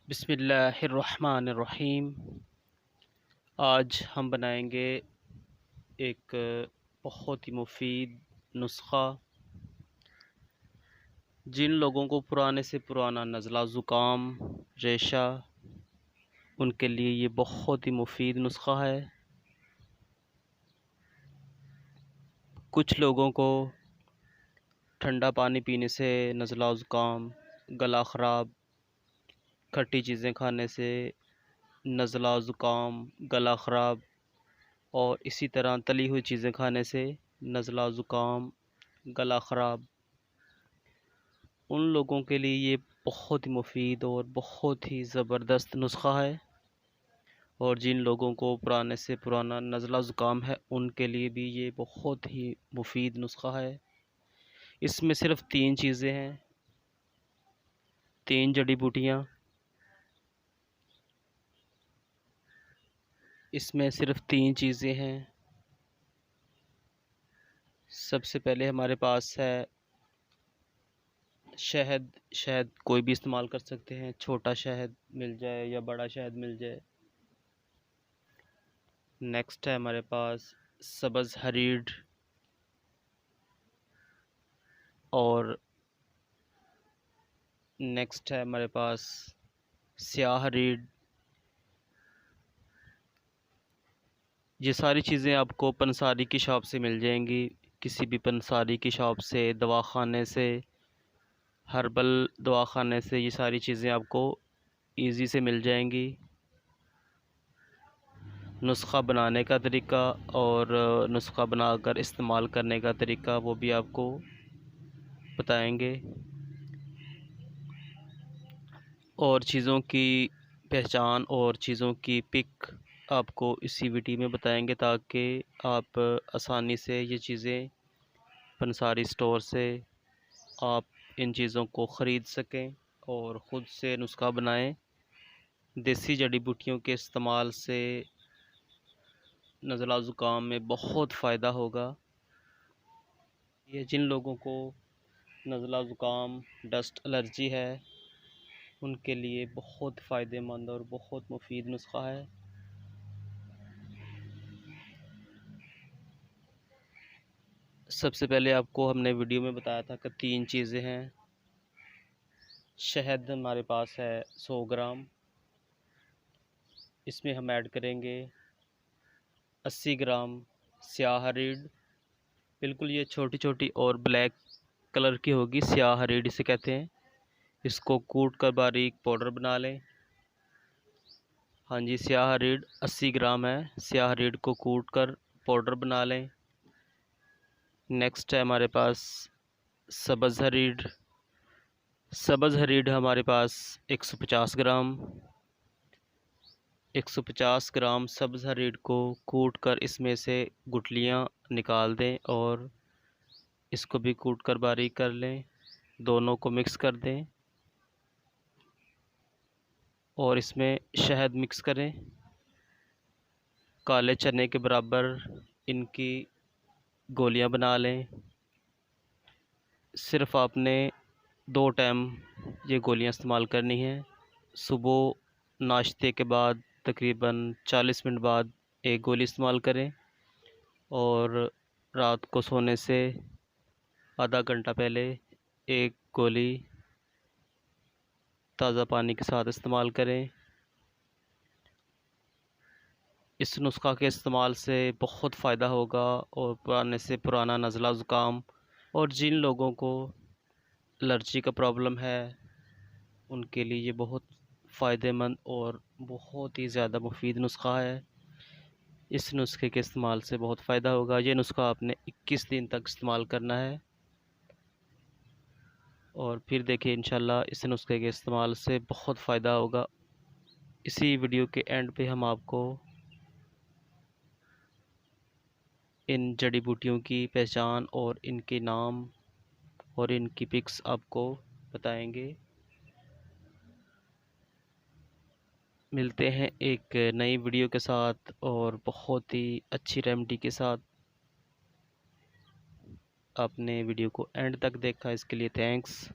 बिस्मिल्लाहिर्रहमानिर्रहीम। आज हम बनाएंगे एक बहुत ही मुफीद नुस्ख़ा। जिन लोगों को पुराने से पुराना नज़ला ज़ुकाम, रेशा, उनके लिए ये बहुत ही मुफीद नुस्ख़ा है। कुछ लोगों को ठंडा पानी पीने से नज़ला ज़ुकाम, गला ख़राब, खट्टी चीज़ें खाने से नज़ला ज़ुकाम, गला ख़राब और इसी तरह तली हुई चीज़ें खाने से नज़ला ज़ुकाम, गला ख़राब, उन लोगों के लिए ये बहुत ही मुफीद और बहुत ही ज़बरदस्त नुस्ख़ा है। और जिन लोगों को पुराने से पुराना नज़ला ज़ुकाम है उनके लिए भी ये बहुत ही मुफीद नुस्ख़ा है। इसमें सिर्फ़ 3 चीज़ें हैं, 3 जड़ी बूटियाँ। इसमें सिर्फ़ 3 चीज़ें हैं। सबसे पहले हमारे पास है शहद। शहद कोई भी इस्तेमाल कर सकते हैं, छोटा शहद मिल जाए या बड़ा शहद मिल जाए। नेक्स्ट है हमारे पास सब्ज़ हरीड़ और नेक्स्ट है हमारे पास स्याह हरीड़। ये सारी चीज़ें आपको पंसारी की शॉप से मिल जाएंगी। किसी भी पंसारी की शॉप से, दवाखाने से, हर्बल दवाखाने से ये सारी चीज़ें आपको इजी से मिल जाएंगी। नुस्ख़ा बनाने का तरीका और नुस्ख़ा बनाकर इस्तेमाल करने का तरीका वो भी आपको बताएंगे। और चीज़ों की पहचान और चीज़ों की पिक आपको इसी वीडियो में बताएंगे ताकि आप आसानी से ये चीज़ें पंसारी स्टोर से आप इन चीज़ों को ख़रीद सकें और ख़ुद से नुस्ख़ा बनाएं। देसी जड़ी बूटियों के इस्तेमाल से नज़ला ज़ुकाम में बहुत फ़ायदा होगा। ये जिन लोगों को नज़ला ज़ुकाम, डस्ट एलर्जी है उनके लिए बहुत फ़ायदेमंद और बहुत मुफीद नुस्ख़ा है। सबसे पहले आपको हमने वीडियो में बताया था कि 3 चीज़ें हैं। शहद हमारे पास है 100 ग्राम। इसमें हम ऐड करेंगे 80 ग्राम स्याह हरीड़। बिल्कुल ये छोटी छोटी और ब्लैक कलर की होगी, स्याह हरीड़ इसे कहते हैं। इसको कूट कर बारीक पाउडर बना लें। हाँ जी, स्याह हरीड़ 80 ग्राम है। स्याह हरीड़ को कूट कर पाउडर बना लें। नेक्स्ट है हमारे पास सब्ज़ हरीड़। सब्ज़ हरीड़ हमारे पास 150 ग्राम। 150 ग्राम सब्ज़ हरीड़ को कूट कर इसमें से गुठलियाँ निकाल दें और इसको भी कूट कर बारीक कर लें। दोनों को मिक्स कर दें और इसमें शहद मिक्स करें। काले चने के बराबर इनकी गोलियां बना लें। सिर्फ़ आपने 2 टाइम ये गोलियां इस्तेमाल करनी हैं। सुबह नाश्ते के बाद तकरीबन 40 मिनट बाद एक गोली इस्तेमाल करें और रात को सोने से आधा घंटा पहले एक गोली ताज़ा पानी के साथ इस्तेमाल करें। इस नुस्ख़ा के इस्तेमाल से बहुत फ़ायदा होगा और पुराने से पुराना नज़ला ज़ुकाम और जिन लोगों को एलर्जी का प्रॉब्लम है उनके लिए ये बहुत फ़ायदेमंद और बहुत ही ज़्यादा मुफीद नुस्ख़ा है। इस नुस्खे के इस्तेमाल से बहुत फ़ायदा होगा। ये नुस्ख़ा आपने 21 दिन तक इस्तेमाल करना है और फिर देखिए इंशाल्लाह इस नुस्खे के इस्तेमाल से बहुत फ़ायदा होगा। इसी वीडियो के एंड पे हम आपको इन जड़ी बूटियों की पहचान और इनके नाम और इनकी पिक्स आपको बताएंगे। मिलते हैं एक नई वीडियो के साथ और बहुत ही अच्छी रेमेडी के साथ। आपने वीडियो को एंड तक देखा इसके लिए थैंक्स।